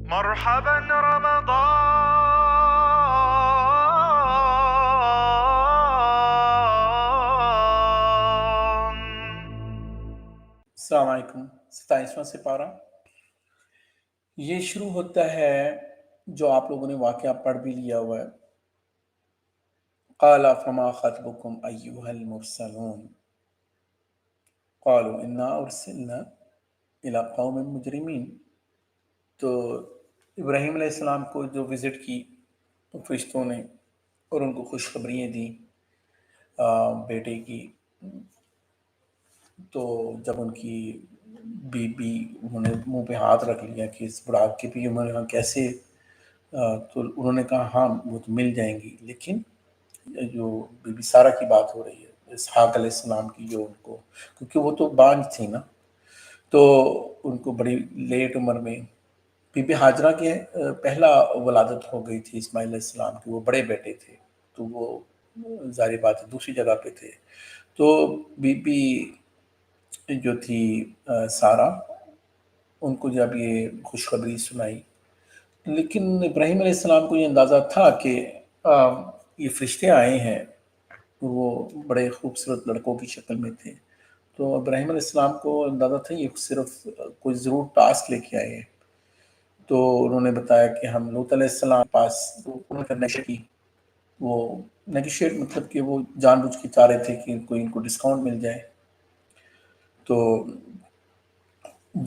مرحبا رمضان. السلام علیکم. 27واں سپارہ یہ شروع ہوتا ہے جو آپ لوگوں نے واقعہ پڑھ بھی لیا ہوا ہے. قال فما خطبكم ایھا المرسلون قالوا انا ارسلنا الى قوم مجرمین. تو ابراہیم علیہ السلام کو جو وزٹ کی فرشتوں نے اور ان کو خوشخبریاں دیں بیٹے کی، تو جب ان کی انہوں نے منہ پہ ہاتھ رکھ لیا کہ اس بڑھاپے کی عمر یہاں کیسے، تو انہوں نے کہا ہاں وہ تو مل جائیں گی، لیکن جو بی بی سارہ کی بات ہو رہی ہے اسحاق علیہ السلام کی، جو ان کو، کیونکہ وہ تو بانجھ تھی نا، تو ان کو بڑی لیٹ عمر میں بی بی ہاجرہ کے پہلا ولادت ہو گئی تھی اسماعیل علیہ السلام کی، وہ بڑے بیٹے تھے، تو وہ ظاہر بات ہے دوسری جگہ پہ تھے. تو بی بی جو تھی سارہ، ان کو جب یہ خوشخبری سنائی، لیکن ابراہیم علیہ السلام کو یہ اندازہ تھا کہ یہ فرشتے آئے ہیں، وہ بڑے خوبصورت لڑکوں کی شکل میں تھے، تو ابراہیم علیہ السلام کو اندازہ تھا یہ صرف کوئی ضرور ٹاسک لے کے آئے ہیں. تو انہوں نے بتایا کہ ہم لوط علیہ السلام کے پاس کی، وہ نیگوشیٹ مطلب کہ وہ جان بوجھ کے چاہ رہے تھے کہ کوئی ان کو ڈسکاؤنٹ مل جائے. تو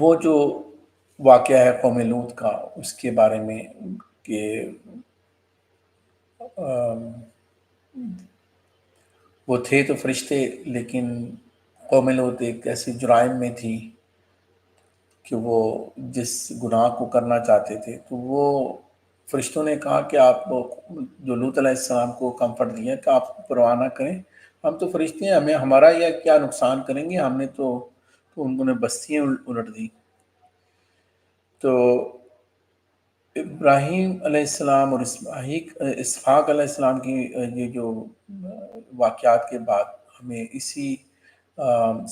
وہ جو واقعہ ہے قوم لوط کا، اس کے بارے میں کہ وہ تھے تو فرشتے، لیکن قوم لوط ایک ایسی جرائم میں تھی کہ وہ جس گناہ کو کرنا چاہتے تھے، تو وہ فرشتوں نے کہا کہ آپ جو لوط علیہ السلام کو کمفرٹ دیا کہ آپ پرواہ نہ کریں، ہم تو فرشتے ہیں، ہمیں ہمارا یہ کیا نقصان کریں گے، ہم نے تو انہوں نے بستیاں الٹ دی. تو ابراہیم علیہ السلام اور اسحاق علیہ السلام کی یہ جو واقعات کے بعد ہمیں اسی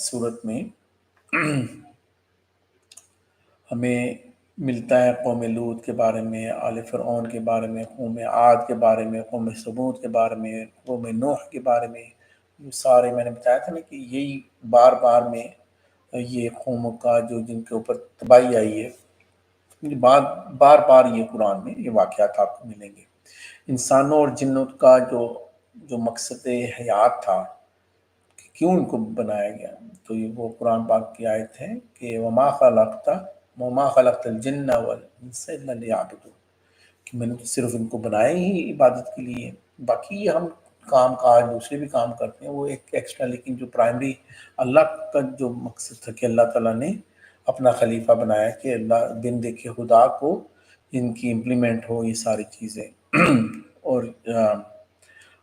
صورت میں ہمیں ملتا ہے قوم لوط کے بارے میں، آل فرعون کے بارے میں، قوم عاد کے بارے میں، قوم ثمود کے بارے میں، قوم نوح کے بارے میں. یہ سارے میں نے بتایا تھا نا کہ یہی بار بار میں یہ قوموں کا جو جن کے اوپر تباہی آئی ہے، بار بار یہ قرآن میں یہ واقعات آپ کو ملیں گے. انسانوں اور جنوں کا جو مقصد حیات تھا کہ کیوں ان کو بنایا گیا، تو یہ وہ قرآن پاک کی آیت ہے کہ وما خلقت الجن والانس الا لیعبدون، کہ میں نے تو صرف ان کو بنایا ہی عبادت کے لیے، باقی یہ ہم کام کاج دوسرے بھی کام کرتے ہیں وہ ایک ایکسٹرا، لیکن جو پرائمری اللہ کا جو مقصد تھا کہ اللہ تعالیٰ نے اپنا خلیفہ بنایا کہ اللہ بن دیکھے خدا کو ان کی امپلیمنٹ ہو یہ ساری چیزیں. اور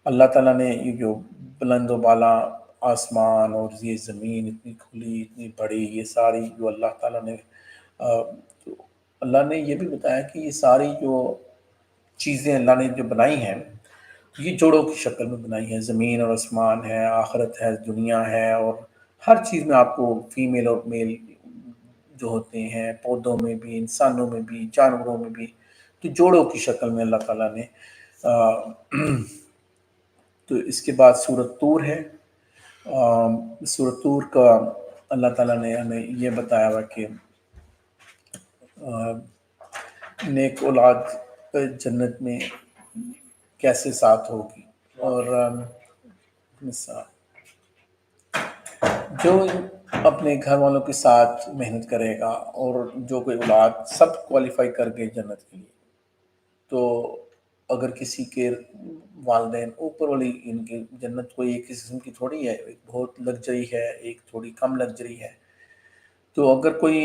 اللہ تعالیٰ نے یہ جو بلند و بالا آسمان اور یہ زمین اتنی کھلی اتنی بڑی، یہ ساری جو اللہ تعالیٰ نے تو اللہ نے یہ بھی بتایا کہ یہ ساری جو چیزیں اللہ نے جو بنائی ہیں یہ جوڑوں کی شکل میں بنائی ہیں، زمین اور آسمان ہے، آخرت ہے، دنیا ہے، اور ہر چیز میں آپ کو فیمیل اور میل جو ہوتے ہیں، پودوں میں بھی، انسانوں میں بھی، جانوروں میں بھی، تو جوڑوں کی شکل میں اللہ تعالیٰ نے تو اس کے بعد سورۃ طور ہے. سورۃ طور کا اللہ تعالیٰ نے ہمیں یہ بتایا ہوا کہ نیک اولاد جنت میں کیسے ساتھ ہوگی، اور جو اپنے گھر والوں کے ساتھ محنت کرے گا اور جو کوئی اولاد سب کوالیفائی کر گئے جنت کے لیے، تو اگر کسی کے والدین اوپر والی ان کی جنت کوئی ایک قسم کی تھوڑی ہے، ایک بہت لگژری ہے، ایک تھوڑی کم لگژری ہے، تو اگر کوئی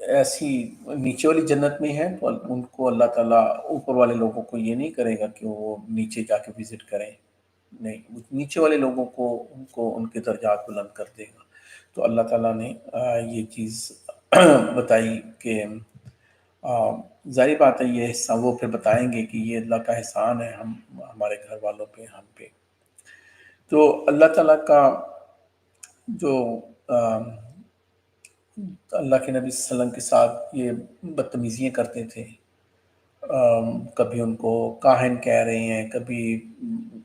ایسی نیچے والی جنت میں ہے تو ان کو اللہ تعالیٰ اوپر والے لوگوں کو یہ نہیں کرے گا کہ وہ نیچے جا کے وزٹ کریں، نہیں، نیچے والے لوگوں کو ان کے درجات بلند کر دے گا. تو اللہ تعالیٰ نے یہ چیز بتائی کہ ظاہر بات ہے یہ حصہ وہ پھر بتائیں گے کہ یہ اللہ کا احسان ہے ہمارے گھر والوں پہ، ہم پہ. تو اللہ تعالیٰ کا جو اللہ کے نبی صلی اللہ علیہ وسلم کے ساتھ یہ بدتمیزیاں کرتے تھے، کبھی ان کو کاہن کہہ رہے ہیں، کبھی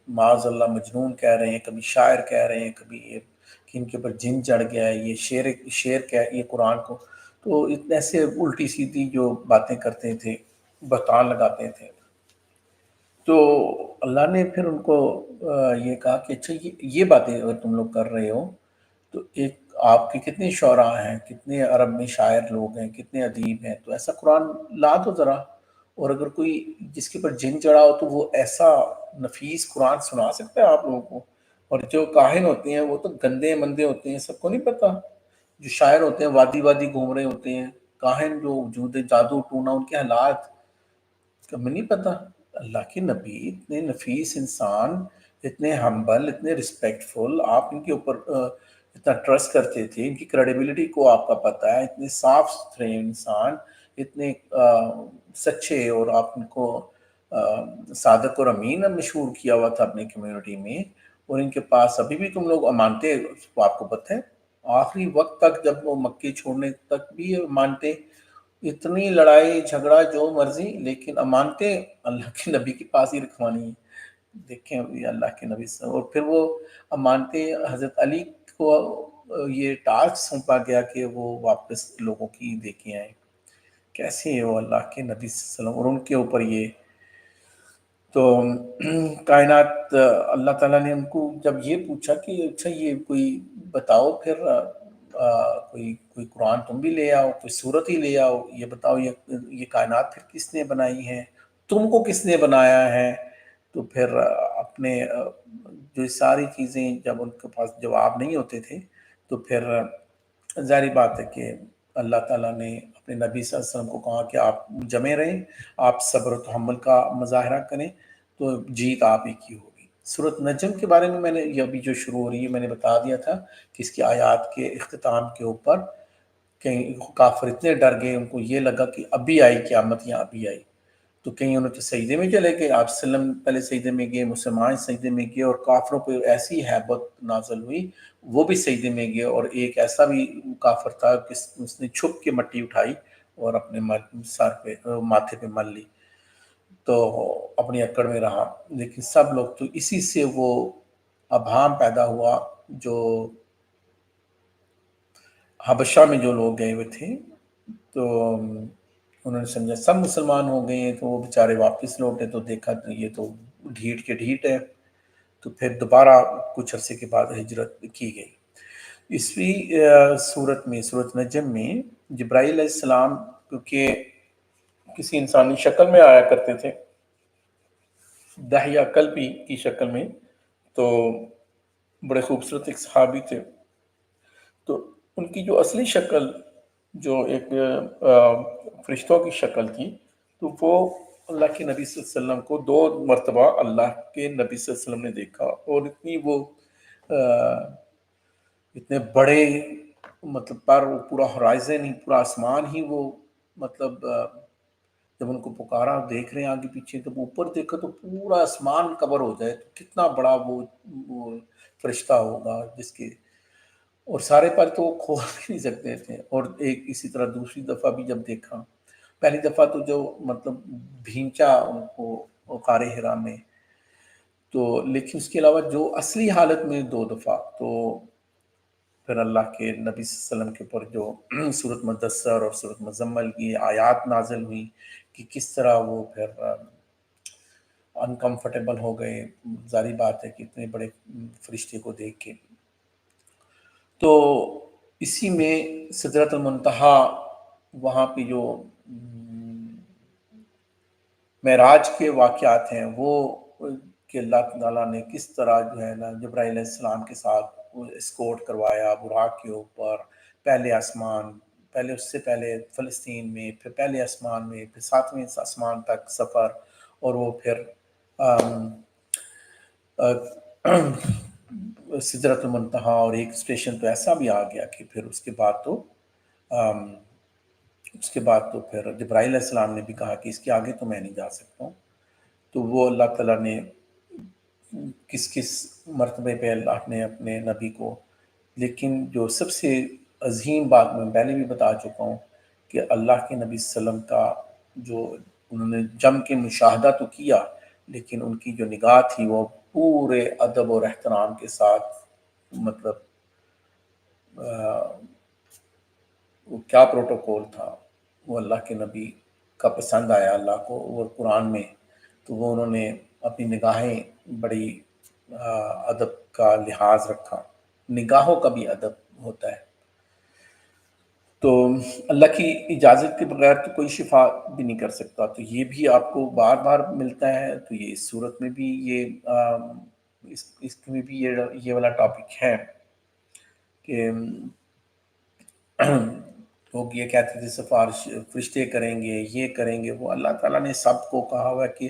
معاذ اللہ مجنون کہہ رہے ہیں، کبھی شاعر کہہ رہے ہیں، کبھی یہ کہ ان کے اوپر جن چڑھ گیا ہے، یہ شعر کہہ یہ قرآن کو، تو ایسے الٹی سیدھی جو باتیں کرتے تھے، بہتان لگاتے تھے۔ تو اللہ نے پھر ان کو یہ کہا کہ اچھا یہ باتیں اگر تم لوگ کر رہے ہو تو ایک آپ کے کتنے شعراء ہیں، کتنے عرب میں شاعر لوگ ہیں، کتنے ادیب ہیں، تو ایسا قرآن لا دو ذرا، اور اگر کوئی جس کے اوپر جن چڑھا ہو تو وہ ایسا نفیس قرآن سنا سکتا ہے آپ لوگوں کو۔ اور جو کاہن ہوتے ہیں وہ تو گندے مندے ہوتے ہیں، سب کو نہیں پتہ۔ جو شاعر ہوتے ہیں وادی وادی گھوم رہے ہوتے ہیں، کاہن جو وجود جادو ٹونا ان کے حالات ہمیں نہیں پتہ۔ اللہ کے نبی اتنے نفیس انسان، اتنے ہمبل، اتنے رسپیکٹفل، آپ ان کے اوپر اتنا ٹرسٹ کرتے تھے، ان کی کریڈیبلٹی کو آپ کا پتہ ہے، اتنے صاف ستھرے انسان، اتنے سچے، اور آپ ان کو صادق اور امین مشہور کیا ہوا تھا اپنی کمیونٹی میں، اور ان کے پاس ابھی بھی تم لوگ مانتے، آپ کو پتہ ہے آخری وقت تک جب وہ مکے چھوڑنے تک بھی مانتے، اتنی لڑائی جھگڑا جو مرضی، لیکن امانتے اللہ کے نبی کے پاس ہی رکھوانی ہے۔ دیکھیں یہ اللہ کے نبی سے، اور پھر وہ امانتے حضرت علی کو یہ ٹاسک سونپا گیا کہ وہ واپس لوگوں کی دے کے آئیں۔ کیسے ہے وہ اللہ کے نبی صلی اللہ علیہ وسلم، اور ان کے اوپر یہ تو کائنات اللہ تعالیٰ نے ان کو جب یہ پوچھا کہ اچھا یہ کوئی بتاؤ پھر کوئی قرآن تم بھی لے آؤ، کوئی صورت ہی لے آؤ، یہ بتاؤ یہ کائنات پھر کس نے بنائی ہے، تم کو کس نے بنایا ہے۔ تو پھر اپنے جو ساری چیزیں جب ان کے پاس جواب نہیں ہوتے تھے تو پھر ظاہری بات ہے کہ اللہ تعالیٰ نے اپنے نبی صلی اللہ علیہ وسلم کو کہا کہ آپ جمے رہیں، آپ صبر و تحمل کا مظاہرہ کریں تو جیت آپ ہی کی ہوگی۔ سورۃ نجم کے بارے میں نے یہ ابھی جو شروع ہو رہی ہے میں نے بتا دیا تھا کہ اس کی آیات کے اختتام کے اوپر کہیں کافر اتنے ڈر گئے، ان کو یہ لگا کہ ابھی آئی قیامت یا ابھی آئی، تو کہیں انہوں تو سجدے میں چلے گئے، آپ صلی اللہ علیہ وسلم پہلے سجدے میں گئے، مسلمان سجدے میں گئے، اور کافروں پہ ایسی ہیبت نازل ہوئی وہ بھی سجدے میں گئے، اور ایک ایسا بھی کافر تھا کہ اس نے چھپ کے مٹی اٹھائی اور اپنے سر پہ ماتھے پہ مل لی، تو اپنی اکڑ میں رہا۔ لیکن سب لوگ تو اسی سے وہ ابہام پیدا ہوا، جو حبشہ میں جو لوگ گئے ہوئے تھے تو انہوں نے سمجھا سب مسلمان ہو گئے ہیں، تو وہ بیچارے واپس لوٹے تو دیکھا تو یہ تو ڈھیٹ کے ڈھیٹ ہے، تو پھر دوبارہ کچھ عرصے کے بعد ہجرت کی گئی۔ اسویں صورت میں صورت نجم میں جبرائیل علیہ السلام کیونکہ کسی انسانی شکل میں آیا کرتے تھے، دحیہ قلبی کی شکل میں، تو بڑے خوبصورت ایک صحابی تھے، تو ان کی جو اصلی شکل جو ایک فرشتوں کی شکل تھی، تو وہ اللہ کے نبی صلی اللہ علیہ وسلم کو 2 مرتبہ اللہ کے نبی صلی اللہ علیہ وسلم نے دیکھا، اور اتنی وہ اتنے بڑے مطلب پر پورا ہورائزن ہی، پورا آسمان ہی وہ مطلب جب ان کو پکارا دیکھ رہے ہیں آگے پیچھے، جب اوپر دیکھا تو پورا آسمان کور ہو جائے تو کتنا بڑا وہ فرشتہ ہوگا جس کے، اور سارے پر تو وہ کھول بھی نہیں سکتے تھے۔ اور ایک اسی طرح دوسری دفعہ بھی جب دیکھا، پہلی دفعہ تو جو مطلب بھینچا ان کو غار حرا میں، تو لیکن اس کے علاوہ جو اصلی حالت میں 2 دفعہ، تو پھر اللہ کے نبی صلی اللہ علیہ وسلم کے اوپر جو سورۃ مدثر اور سورۃ مزمل کی آیات نازل ہوئی کہ کس طرح وہ پھر انکمفرٹیبل ہو گئے، ظاہری بات ہے کہ اتنے بڑے فرشتے کو دیکھ کے۔ تو اسی میں سدرۃ المنتہا، وہاں پہ جو معراج کے واقعات ہیں وہ کہ اللہ تعالیٰ نے کس طرح جو ہے نا جبرائیل علیہ السلام کے ساتھ اسکورٹ کروایا براق کے اوپر، پہلے آسمان، پہلے اس سے پہلے فلسطین میں، پھر پہلے آسمان میں، پھر 7ویں آسمان تک سفر، اور وہ پھر سدرۃ المنتہا، اور ایک اسٹیشن تو ایسا بھی آ گیا کہ پھر اس کے بعد تو پھر جبرائیل علیہ السلام نے بھی کہا کہ اس کے آگے تو میں نہیں جا سکتا ہوں، تو وہ اللہ تعالیٰ نے کس کس مرتبے پہ اللہ نے اپنے نبی کو، لیکن جو سب سے عظیم بات میں پہلے بھی بتا چکا ہوں کہ اللہ کے نبی صلی اللہ علیہ وسلم کا جو انہوں نے جم کے مشاہدہ تو کیا، لیکن ان کی جو نگاہ تھی وہ پورے ادب اور احترام کے ساتھ، مطلب وہ کیا پروٹوکول تھا، وہ اللہ کے نبی کا پسند آیا اللہ کو، اور قرآن میں تو وہ انہوں نے اپنی نگاہیں بڑی ادب کا لحاظ رکھا، نگاہوں کا بھی ادب ہوتا ہے۔ تو اللہ کی اجازت کے بغیر تو کوئی شفا بھی نہیں کر سکتا، تو یہ بھی آپ کو بار بار ملتا ہے، تو یہ اس صورت میں بھی یہ اس میں بھی یہ والا ٹاپک ہے کہ لوگ یہ کہتے تھے سفارش فرشتے کریں گے، یہ کریں گے وہ، اللہ تعالیٰ نے سب کو کہا ہوا ہے کہ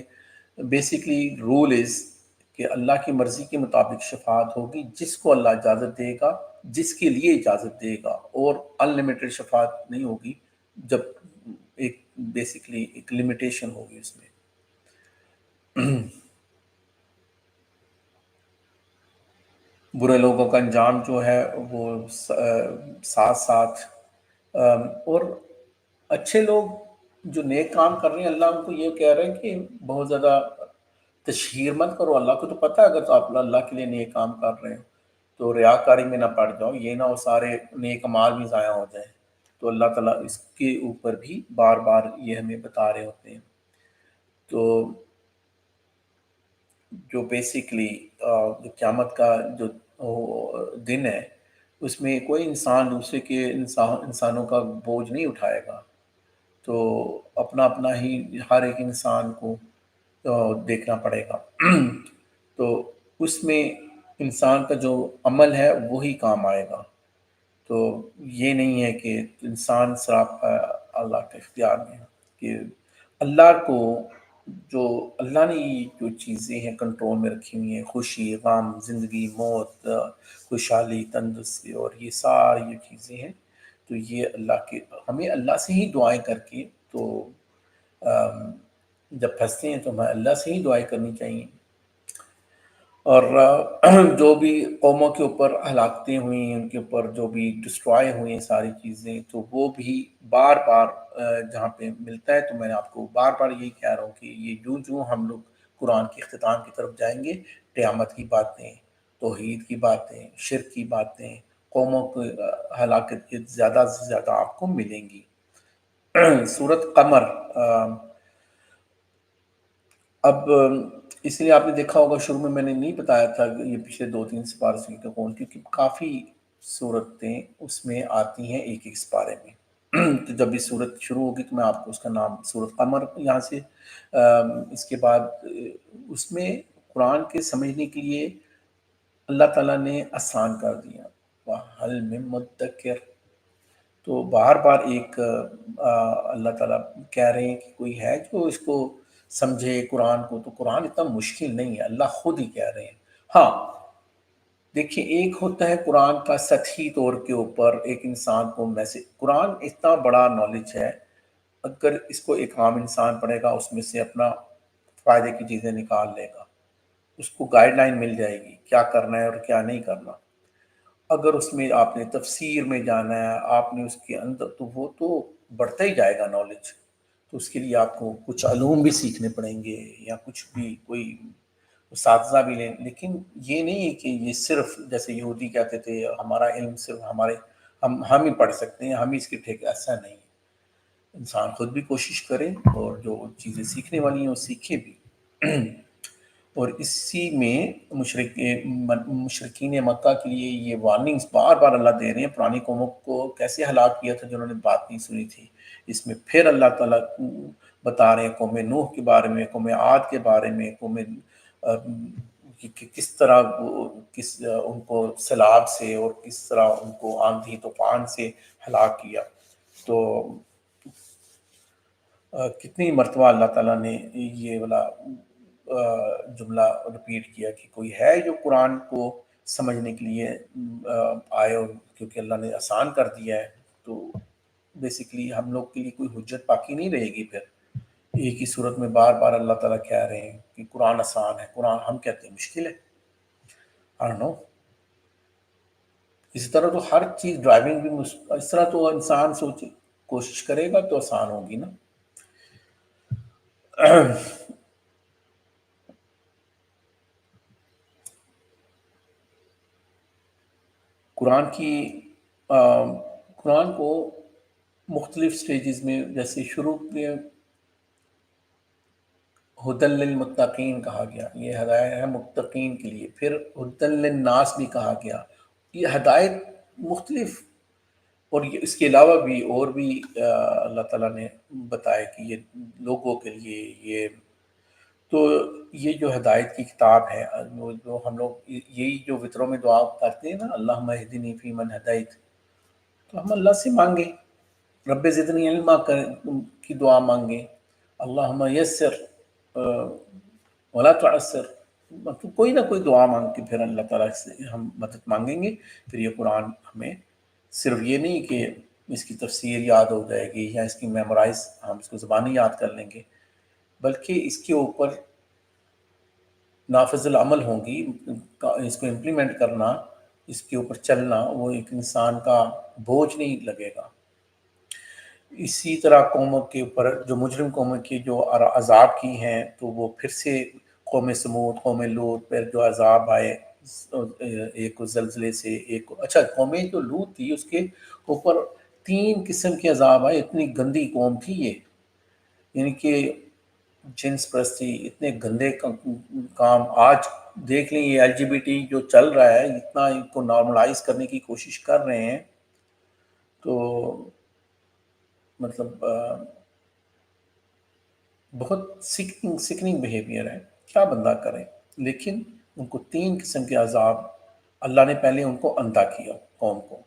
بیسیکلی رول از کہ اللہ کی مرضی کے مطابق شفاعت ہوگی، جس کو اللہ اجازت دے گا، جس کے لیے اجازت دے گا، اور ان لمیٹڈ شفاعت نہیں ہوگی، جب ایک بیسیکلی ایک لمیٹیشن ہوگی اس میں۔ برے لوگوں کا انجام جو ہے وہ ساتھ ساتھ، اور اچھے لوگ جو نیک کام کر رہے ہیں، اللہ ان کو یہ کہہ رہے ہیں کہ بہت زیادہ تشہیر مت کرو، اللہ کو تو پتہ ہے اگر تو آپ اللہ کے لیے نیک کام کر رہے ہیں تو ریاکاری میں نہ پڑ جاؤ، یہ نہ وہ سارے نیک اعمال بھی ضائع ہو جائیں۔ تو اللہ تعالیٰ اس کے اوپر بھی بار بار یہ ہمیں بتا رہے ہوتے ہیں۔ تو جو بیسیکلی جو قیامت کا جو دن ہے، اس میں کوئی انسان دوسرے کے انسانوں کا بوجھ نہیں اٹھائے گا، تو اپنا اپنا ہی ہر ایک انسان کو دیکھنا پڑے گا۔ تو اس میں انسان کا جو عمل ہے وہی کام آئے گا، تو یہ نہیں ہے کہ انسان صرف اللہ کے اختیار میں ہے، کہ اللہ کو جو اللہ نے جو چیزیں ہیں کنٹرول میں رکھی ہوئی ہیں، خوشی، غم، زندگی، موت، خوشحالی، تندرستی، اور یہ ساری جو چیزیں ہیں، تو یہ اللہ کے، ہمیں اللہ سے ہی دعائیں کر کے، تو جب پھنستے ہیں تو ہمیں اللہ سے ہی دعائیں کرنی چاہیے۔ اور جو بھی قوموں کے اوپر ہلاکتیں ہوئی ہیں، ان کے اوپر جو بھی ڈسٹرائے ہوئے ہیں ساری چیزیں، تو وہ بھی بار بار جہاں پہ ملتا ہے، تو میں آپ کو بار بار یہی کہہ رہا ہوں کہ یہ جو ہم لوگ قرآن کے اختتام کی طرف جائیں گے، قیامت کی باتیں، توحید کی باتیں، شرک کی باتیں، قوموں کی ہلاکت کی زیادہ سے زیادہ آپ کو ملیں گی۔ سورۃ قمر، اب اس لیے آپ نے دیکھا ہوگا شروع میں میں نے نہیں بتایا تھا کہ یہ پچھلے 2-3 سپارے سے کون، کیونکہ کافی صورتیں اس میں آتی ہیں ایک ایک سپارے میں۔ تو جب یہ صورت شروع ہوگی تو میں آپ کو اس کا نام سورۃ قمر یہاں سے، اس کے بعد اس میں قرآن کے سمجھنے کے لیے اللہ تعالیٰ نے آسان کر دیا، وَهَلْ مِن مُدَّكِرٍ، تو بار بار ایک اللہ تعالیٰ کہہ رہے ہیں کہ کوئی ہے جو اس کو سمجھے قرآن کو، تو قرآن اتنا مشکل نہیں ہے، اللہ خود ہی کہہ رہے ہیں۔ ہاں دیکھیں، ایک ہوتا ہے قرآن کا سطحی طور کے اوپر ایک انسان کو میسج، قرآن اتنا بڑا نالج ہے، اگر اس کو ایک عام انسان پڑھے گا اس میں سے اپنا فائدے کی چیزیں نکال لے گا، اس کو گائیڈ لائن مل جائے گی کیا کرنا ہے اور کیا نہیں کرنا۔ اگر اس میں آپ نے تفسیر میں جانا ہے، آپ نے اس کے اندر، تو وہ تو بڑھتا ہی جائے گا نالج، تو اس کے لیے آپ کو کچھ علوم بھی سیکھنے پڑیں گے، یا کچھ بھی کوئی اساتذہ بھی لیں، لیکن یہ نہیں ہے کہ یہ صرف جیسے یہودی کہتے تھے ہمارا علم صرف ہم ہی پڑھ سکتے ہیں، ہم ہی اس کے ٹھیک، ایسا نہیں ہے۔ انسان خود بھی کوشش کرے اور جو چیزیں سیکھنے والی ہیں وہ سیکھے بھی۔ اور اسی میں مشرکین مکہ کے لیے یہ وارننگز بار بار اللہ دے رہے ہیں، پرانی قوموں کو کیسے ہلاک کیا تھا جنہوں نے بات نہیں سنی تھی، اس میں پھر اللہ تعالیٰ بتا رہے ہیں قوم نوح کے بارے میں، قوم عاد کے بارے میں، قوم کہ کس طرح ان کو سیلاب سے اور کس طرح ان کو آندھی طوفان سے ہلاک کیا۔ تو کتنی مرتبہ اللہ تعالیٰ نے یہ والا جملہ رپیٹ کیا کہ کوئی ہے جو قرآن کو سمجھنے کے لیے آئے، اور کیونکہ اللہ نے آسان کر دیا ہے، تو بیسیکلی ہم لوگ کے لیے کوئی حجت باقی نہیں رہے گی۔ پھر ایک ہی صورت میں بار بار اللہ تعالیٰ کہہ رہے ہیں کہ قرآن آسان ہے، قرآن ہم کہتے ہیں مشکل ہے۔ I don't know۔ اسی طرح تو ہر چیز ڈرائیونگ بھی اس طرح تو انسان سوچے کوشش کرے گا تو آسان ہوگی نا. قرآن کی قرآن کو مختلف سٹیجز میں، جیسے شروع میں ہدی للمتقین کہا گیا، یہ ہدایت ہے متقین کے لیے. پھر ہدی للناس بھی کہا گیا. یہ ہدایت مختلف، اور اس کے علاوہ بھی اور بھی اللہ تعالیٰ نے بتایا کہ یہ لوگوں کے لیے یہ. تو یہ جو ہدایت کی کتاب ہے، جو ہم لوگ یہی جو وطروں میں دعا کرتے ہیں نا، اللہم اہدنی فی من ہدیت، تو ہم اللہ سے مانگیں رب زدنی علما کی دعا مانگیں، اللہم یسر ولا تعسر، مطلب کوئی نہ کوئی دعا مانگ کے پھر اللہ تعالیٰ سے ہم مدد مانگیں گے. پھر یہ قرآن ہمیں صرف یہ نہیں کہ اس کی تفسیر یاد ہو جائے گی یا اس کی میمورائز ہم اس کو زبانی یاد کر لیں گے، بلکہ اس کے اوپر نافذ العمل ہوں گی. اس کو امپلیمنٹ کرنا، اس کے اوپر چلنا، وہ ایک انسان کا بوجھ نہیں لگے گا. اسی طرح قوموں کے اوپر جو مجرم قوموں کی جو عذاب کی ہیں، تو وہ پھر سے قوم سمود، قوم لوط پر جو عذاب آئے، ایک کو زلزلے سے، ایک کو اچھا قوم جو لوط تھی اس کے اوپر 3 قسم کے عذاب آئے. اتنی گندی قوم تھی یہ، یعنی کہ جنس پرستی، اتنے گندے کام. آج دیکھ لیں یہ ایل جی بی ٹی جو چل رہا ہے، اتنا ان کو نارملائز کرنے کی کوشش کر رہے ہیں، تو مطلب بہت سکننگ بیہیویئر ہے. کیا بندہ کرے. لیکن ان کو 3 قسم کے عذاب اللہ نے پہلے ان کو اندھا کیا قوم کو،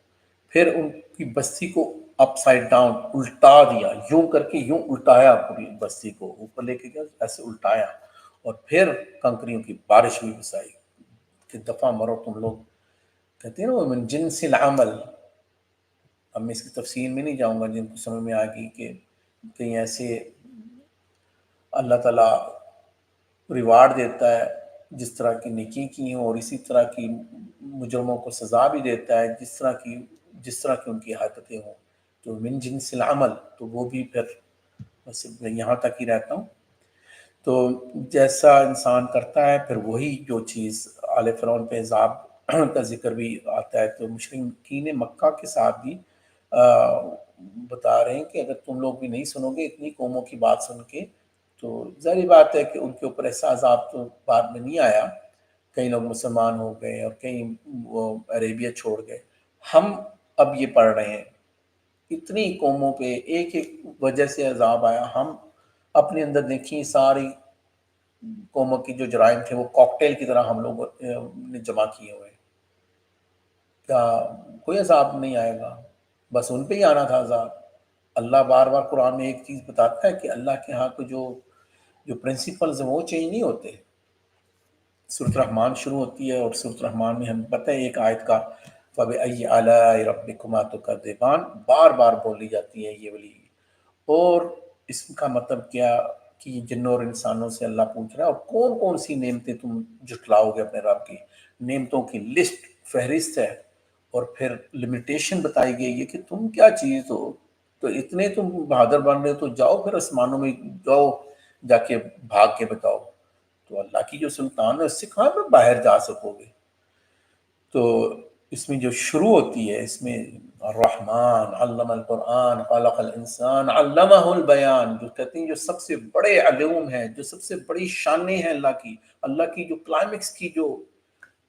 پھر ان کی بستی کو اپ سائڈ ڈاؤن الٹا دیا، یوں کر کے یوں الٹایا، پوری بستی کو اوپر لے کے گیا، ایسے الٹایا، اور پھر کنکریوں کی بارش بھی بسائی کہ دفعہ مرو تم لوگ. کہتے ہیں نا وہ من جنس العمل. اب میں اس کی تفصیل میں نہیں جاؤں گا، جن کو سمجھ میں آ گئی کہ کہیں ایسے اللہ تعالیٰ ریوارڈ دیتا ہے جس طرح کی نیکی کی ہوں، اور اسی طرح کی مجرموں کو سزا بھی دیتا ہے جس طرح کی ان کی حرکتیں ہوں. تو من جنس العمل، تو وہ بھی پھر بس میں یہاں تک ہی رہتا ہوں. تو جیسا انسان کرتا ہے پھر وہی جو چیز آل فرعون پہ عذاب کا ذکر بھی آتا ہے. تو مشرکین مکہ کے ساتھ بھی بتا رہے ہیں کہ اگر تم لوگ بھی نہیں سنو گے اتنی قوموں کی بات سن کے، تو ظاہری بات ہے کہ ان کے اوپر ایسا عذاب تو بعد میں نہیں آیا. کئی لوگ مسلمان ہو گئے اور کئی وہ عربیہ چھوڑ گئے. ہم اب یہ پڑھ رہے ہیں اتنی قوموں پہ ایک ایک وجہ سے عذاب آیا. ہم اپنے اندر دیکھیں ساری قوموں کی جو جرائم تھے وہ کاکٹیل کی طرح ہم لوگ نے جمع کیے ہوئے. کیا کوئی عذاب نہیں آئے گا؟ بس ان پہ ہی آنا تھا عذاب. اللہ بار بار قرآن میں ایک چیز بتاتا ہے کہ اللہ کے ہاں کو جو پرنسپلز ہیں وہ چینج نہیں ہوتے. سورۃ رحمان شروع ہوتی ہے اور سورۃ رحمان میں ہمیں پتہ ہے ایک آیت کا فَبِأَيِّ آلَاءِ رَبِّكُمَا تُكَذِّبَانِ بار بار بولی جاتی ہے یہ والی. اور اس کا مطلب کیا کہ یہ جنوں اور انسانوں سے اللہ پوچھ رہا ہے اور کون کون سی نعمتیں تم جھٹلاؤ گے اپنے رب کی. نعمتوں کی لسٹ فہرست ہے، اور پھر لمیٹیشن بتائی گئی ہے کہ تم کیا چیز ہو. تو اتنے تم بہادر بن رہے ہو تو جاؤ پھر آسمانوں میں جاؤ، جا کے بھاگ کے بتاؤ. تو اللہ کی جو سلطان ہے اس سے کہاں پہ باہر جا سکو گے. تو اس میں جو شروع ہوتی ہے اس میں الرحمن علم القرآن خلق الانسان علمہ البیان، جو کہتے ہیں جو سب سے بڑے علوم ہیں، جو سب سے بڑی شانیں ہیں اللہ کی جو کلائمیکس کی جو،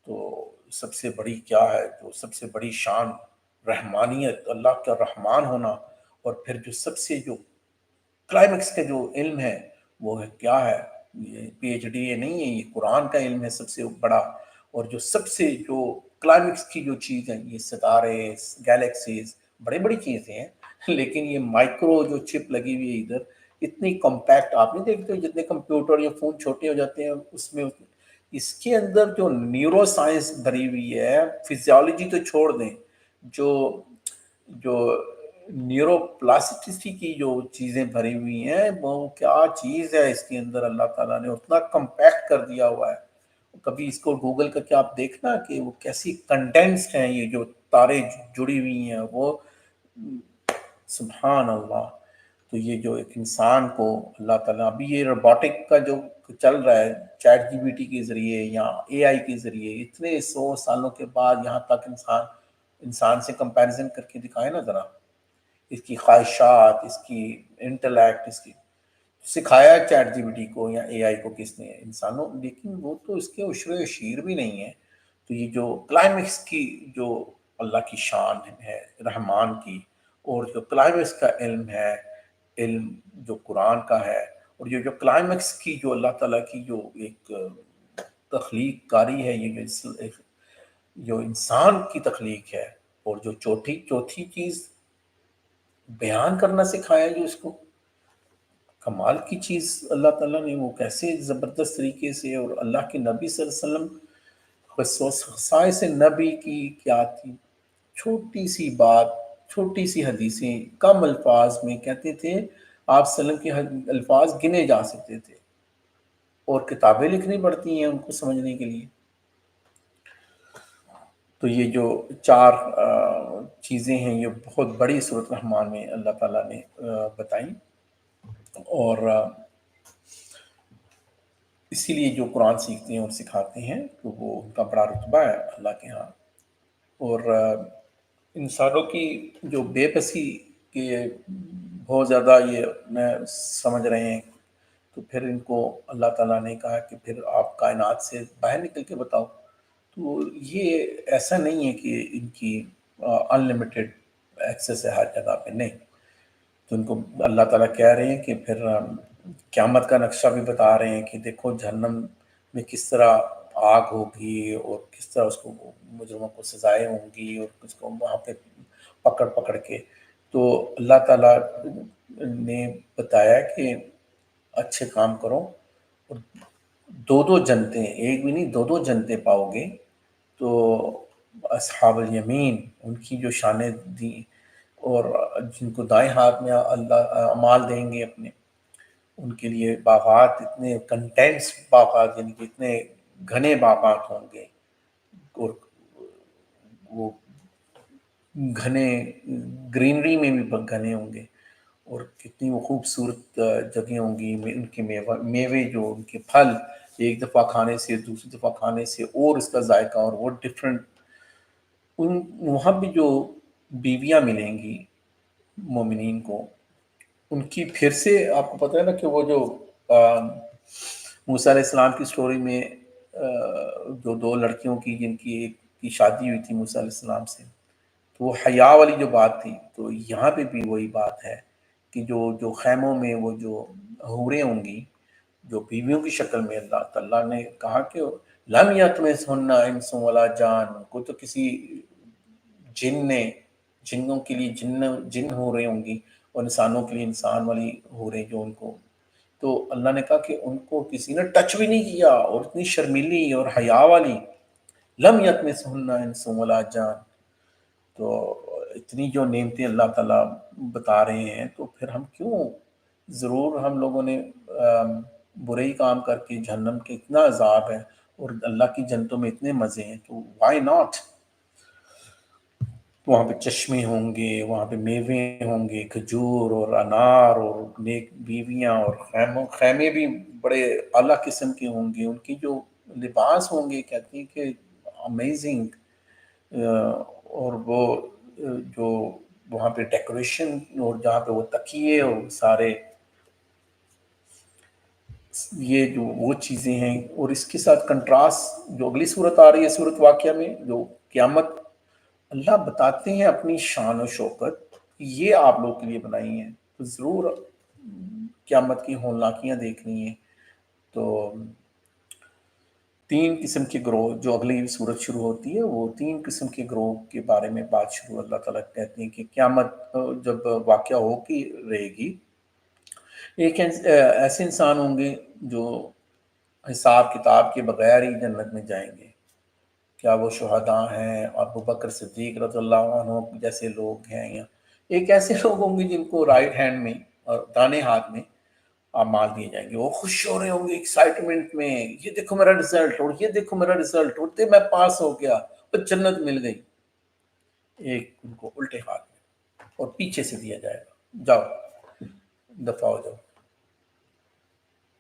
تو سب سے بڑی کیا ہے، جو سب سے بڑی شان رحمانیت، اللہ کا رحمان ہونا. اور پھر جو سب سے جو کلائمیکس کا جو علم ہے وہ ہے کیا ہے، یہ پی ایچ ڈی نہیں ہے، یہ قرآن کا علم ہے سب سے بڑا. اور جو سب سے جو کلائمیکس کی جو چیز ہے یہ ستارے، گیلیکسیز، بڑی بڑی چیزیں ہیں. لیکن یہ مائکرو جو چپ لگی ہوئی ہے ادھر، اتنی کمپیکٹ آپ نہیں دیکھتے جتنے کمپیوٹر یا فون چھوٹے ہو جاتے ہیں اس میں اس کے اندر جو نیورو سائنس بھری ہوئی ہے، فزیالوجی تو چھوڑ دیں، جو نیورو پلاسٹسٹی کی جو چیزیں بھری ہوئی ہیں وہ کیا چیز ہے اس کے اندر. اللہ تعالیٰ نے اتنا کمپیکٹ کر دیا ہوا ہے. کبھی اس کو گوگل کر کے آپ دیکھنا کہ وہ کیسی کنڈینسڈ ہیں یہ جو تاریں جڑی ہوئی ہیں وہ، سبحان اللہ۔ تو یہ جو ایک انسان کو اللہ تعالیٰ، ابھی یہ روبوٹک کا جو چل رہا ہے چیٹ جی پی ٹی کے ذریعے یا اے آئی کے ذریعے، اتنے 100 سالوں کے بعد یہاں تک انسان سے کمپیریزن کر کے دکھائے نا ذرا، اس کی خواہشات، اس کی انٹلیکٹ، اس کی سکھایا چیٹ جی پی ٹی کو یا اے آئی کو کس نے؟ انسانوں، لیکن وہ تو اس کے عشر و شیر بھی نہیں ہے۔ تو یہ جو کلائمیکس کی جو اللہ کی شان ہے رحمان کی، اور جو کلائمیکس کا علم ہے، علم جو قرآن کا ہے، اور یہ جو کلائمیکس کی جو اللہ تعالیٰ کی جو ایک تخلیق کاری ہے، یہ جو انسان کی تخلیق ہے، اور جو چوتھی چیز بیان کرنا سکھایا جو اس کو، کمال کی چیز اللہ تعالیٰ نے وہ کیسے زبردست طریقے سے، اور اللہ کے نبی صلی اللہ علیہ وسلم خصائص نبی کی کیا تھی، چھوٹی سی بات، چھوٹی سی حدیثیں، کم الفاظ میں کہتے تھے آپ صلی اللہ علیہ وسلم کے الفاظ گنے جا سکتے تھے، اور کتابیں لکھنی پڑتی ہیں ان کو سمجھنے کے لیے۔ تو یہ جو چار چیزیں ہیں یہ بہت بڑی سورۃ الرحمن میں اللہ تعالیٰ نے بتائیں، اور اسی لیے جو قرآن سیکھتے ہیں اور سکھاتے ہیں تو وہ ان کا بڑا رتبہ ہے اللہ کے ہاں۔ اور انسانوں کی جو بے بسی کے بہت زیادہ یہ سمجھ رہے ہیں، تو پھر ان کو اللہ تعالیٰ نے کہا کہ پھر آپ کائنات سے باہر نکل کے بتاؤ۔ تو یہ ایسا نہیں ہے کہ ان کی انلمیٹڈ ایکسیس ہے ہر جگہ پہ، نہیں۔ تو ان کو اللہ تعالیٰ کہہ رہے ہیں کہ پھر قیامت کا نقشہ بھی بتا رہے ہیں کہ دیکھو جہنم میں کس طرح آگ ہوگی، اور کس طرح اس کو مجرموں کو سزائیں ہوں گی، اور اس کو وہاں پہ پکڑ کے۔ تو اللہ تعالیٰ نے بتایا کہ اچھے کام کرو، اور دو جنتیں، ایک بھی نہیں دو جنتیں پاؤ گے۔ تو اصحاب الیمین ان کی جو شانیں دی، اور جن کو دائیں ہاتھ میں اللہ اعمال دیں گے اپنے، ان کے لیے باغات، اتنے کنٹینٹس باغات، یعنی کہ اتنے گھنے باغات ہوں گے، اور وہ گھنے گرینری میں بھی گھنے ہوں گے، اور کتنی وہ خوبصورت جگہیں ہوں گی۔ ان کے میوے جو ان کے پھل ایک دفعہ کھانے سے دوسری دفعہ کھانے سے اور اس کا ذائقہ اور وہ ڈفرینٹ۔ وہاں بھی جو بیویاں ملیں گی مومنین کو، ان کی پھر سے آپ کو پتہ ہے نا کہ وہ جو موسیٰ علیہ السلام کی سٹوری میں جو دو لڑکیوں کی جن کی ایک کی شادی ہوئی تھی موسیٰ علیہ السلام سے، تو وہ حیا والی جو بات تھی، تو یہاں پہ بھی وہی بات ہے کہ جو خیموں میں وہ جو حوریں ہوں گی جو بیویوں کی شکل میں، اللہ تعالیٰ نے کہا کہ لم یطمثہن انس ولا جان، کو تو کسی جنوں کے لیے جن ہو رہے ہوں گی، اور انسانوں کے لیے انسان والی ہو رہے جو ان کو، تو اللہ نے کہا کہ ان کو کسی نے ٹچ بھی نہیں کیا، اور اتنی شرمیلی اور حیا والی، لم یطمثہن انس ولا جان۔ تو اتنی جو نعمتیں اللہ تعالیٰ بتا رہے ہیں، تو پھر ہم کیوں، ضرور ہم لوگوں نے برے ہی کام کر کے، جہنم کے اتنا عذاب ہے اور اللہ کی جنتوں میں اتنے مزے ہیں، تو وائی ناٹ؟ وہاں پہ چشمے ہوں گے، وہاں پہ میوے ہوں گے، کھجور اور انار، اور نیک بیویاں، اور خیمے بھی بڑے اعلیٰ قسم کے ہوں گے، ان کی جو لباس ہوں گے کہتے ہیں کہ امیزنگ، اور وہ جو وہاں پہ ڈیکوریشن، اور جہاں پہ وہ تکیے اور سارے یہ جو وہ چیزیں ہیں، اور اس کے ساتھ کنٹراسٹ جو اگلی صورت آ رہی ہے، صورت واقعہ میں جو قیامت، اللہ بتاتے ہیں اپنی شان و شوکت، یہ آپ لوگ کے لیے بنائی ہیں، تو ضرور قیامت کی ہولناکیاں دیکھنی ہیں۔ تو 3 قسم کے گروہ جو اگلی صورت شروع ہوتی ہے، وہ 3 قسم کے گروہ کے بارے میں بات شروع، اللہ تعالیٰ کہتے ہیں کہ قیامت جب واقعہ ہو کی رہے گی، ایک ایسے انسان ہوں گے جو حساب کتاب کے بغیر ہی جنت میں جائیں گے۔ کیا وہ شہداء ہیں، ابو بکر صدیق رضی اللہ عنہ جیسے لوگ ہیں، یا ایک ایسے لوگ ہوں گے جن کو رائٹ ہینڈ میں اور دانے ہاتھ میں اعمال دیے جائیں گے، وہ خوش ہو رہے ہوں گے ایکسائٹمنٹ میں، یہ دیکھو میرا رزلٹ، اور یہ دیکھو میرا رزلٹ، اور میں پاس ہو گیا اور جنت مل گئی۔ ایک ان کو الٹے ہاتھ میں اور پیچھے سے دیا جائے گا، جاؤ دفاع ہو جاؤ۔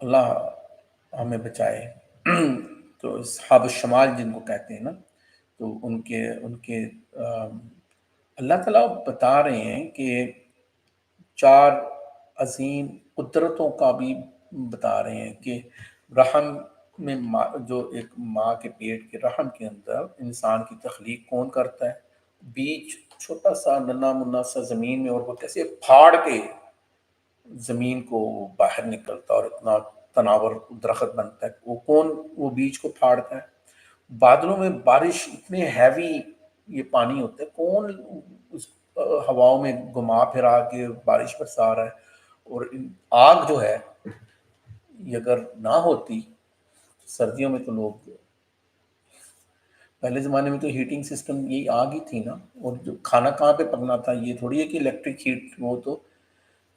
اللہ ہمیں بچائے۔ تو اصحاب الشمال جن کو کہتے ہیں نا، تو ان کے اللہ تعالیٰ بتا رہے ہیں کہ چار عظیم قدرتوں کا بھی بتا رہے ہیں کہ رحم میں جو ایک ماں کے پیٹ کے رحم کے اندر انسان کی تخلیق کون کرتا ہے، بیج چھوٹا سا ننا منا سا زمین میں، اور وہ کیسے پھاڑ کے زمین کو باہر نکلتا اور اتنا تناور درخت بنتا ہے، وہ کون وہ بیج کو پھاڑتا ہے؟ بادلوں میں بارش اتنے ہیوی یہ پانی ہوتا ہے، کون اس ہواؤں میں گھما پھرا کے بارش برسا رہا ہے؟ اور آگ جو ہے یہ اگر نہ ہوتی، سردیوں میں تو لوگ پہلے زمانے میں تو ہیٹنگ سسٹم یہی آگ ہی تھی نا، اور جو کھانا کہاں پہ پکنا تھا، یہ تھوڑی ہے کہ الیکٹرک ہیٹ، وہ تو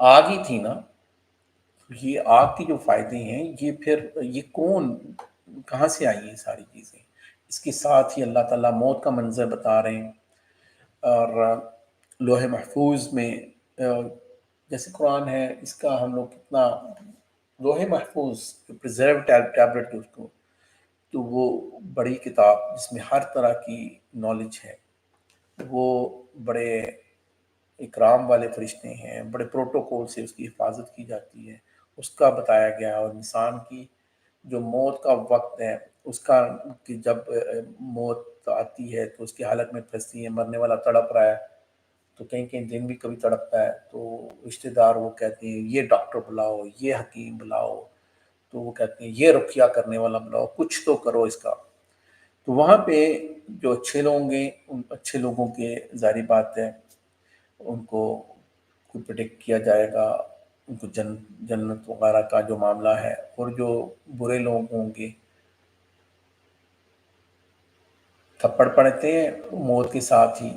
آگ ہی تھی نا۔ یہ آگ کی جو فائدے ہیں، یہ پھر یہ کون کہاں سے آئی یہ ساری چیزیں؟ اس کے ساتھ ہی اللہ تعالیٰ موت کا منظر بتا رہے ہیں، اور لوح محفوظ میں جیسے قرآن ہے، اس کا ہم لوگ کتنا لوح محفوظ پرزرو ٹیبلٹ اس کو، تو وہ بڑی کتاب جس میں ہر طرح کی نالج ہے، وہ بڑے اکرام والے فرشتے ہیں، بڑے پروٹوکول سے اس کی حفاظت کی جاتی ہے، اس کا بتایا گیا۔ اور انسان کی جو موت کا وقت ہے، اس کا کہ جب موت آتی ہے تو اس کی حالت میں پھنستی ہے، مرنے والا تڑپ رہا ہے تو کہیں کہیں دن بھی کبھی تڑپتا ہے، تو رشتہ دار وہ کہتے ہیں یہ ڈاکٹر بلاؤ، یہ حکیم بلاؤ، تو وہ کہتے ہیں یہ رقیہ کرنے والا بلاؤ، کچھ تو کرو اس کا۔ تو وہاں پہ جو اچھے لوگ ہیں، ان اچھے لوگوں کے ظاہری بات ہے ان کو پریڈکٹ کیا جائے گا، ان کو جنت وغیرہ کا جو معاملہ ہے، اور جو برے لوگ ہوں گے تھپڑ پڑتے ہیں موت کے ساتھ ہی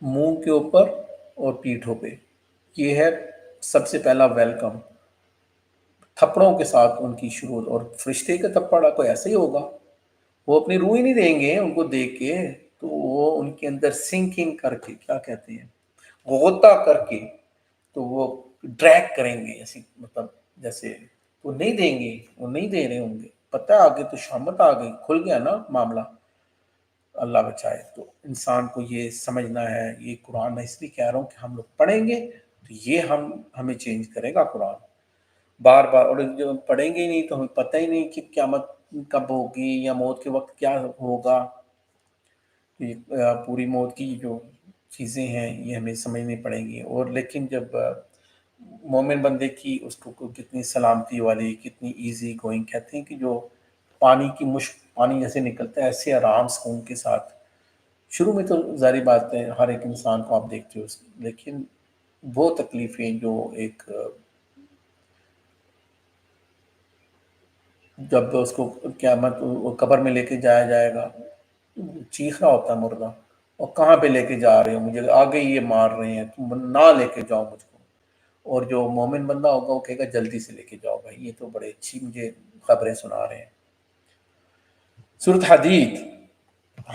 منہ کے اوپر اور پیٹھوں پہ، یہ ہے سب سے پہلا ویلکم، تھپڑوں کے ساتھ ان کی شروع۔ اور فرشتے کا تھپڑ کوئی ایسا ہی ہوگا، وہ اپنی روح ہی نہیں دیں گے ان کو دیکھ کے، تو وہ ان کے اندر سنکنگ کر کے، کیا کہتے ہیں، غوطہ کر کے، تو وہ ڈریگ کریں گے، ایسی مطلب جیسے وہ نہیں دیں گے، وہ نہیں دے رہے ہوں گے، پتہ آگے تو شامت آ گئی، کھل گیا نا معاملہ۔ اللہ بچائے۔ تو انسان کو یہ سمجھنا ہے، یہ قرآن میں اس لیے کہہ رہا ہوں کہ ہم لوگ پڑھیں گے تو یہ ہمیں چینج کرے گا قرآن بار بار، اور جو پڑھیں گے ہی نہیں تو ہمیں پتہ ہی نہیں کہ قیامت کب ہوگی یا موت کے وقت کیا ہوگا۔ پوری موت کی جو چیزیں ہیں یہ ہمیں سمجھنی پڑیں گی۔ اور لیکن جب مومن بندے کی اس کو کتنی سلامتی والی، کتنی ایزی گوئنگ، کہتے ہیں کہ جو پانی کی مشک، پانی جیسے نکلتا ہے ایسے آرام سکون کے ساتھ۔ شروع میں تو ظاہری بات ہے ہر ایک انسان کو آپ دیکھتے ہو، لیکن وہ تکلیفیں جو ایک جب اس کو قیامت قبر میں لے کے جایا جائے گا، چیخ رہا ہوتا ہے مردہ، اور کہاں پہ لے کے جا رہے ہو مجھے، آگے ہی یہ مار رہے ہیں، تم نہ لے کے جاؤ مجھ کو۔ اور جو مومن بندہ ہوگا وہ کہے گا جلدی سے لے کے جاؤ بھائی، یہ تو بڑے اچھی مجھے خبریں سنا رہے ہیں۔ سورۃ حدید،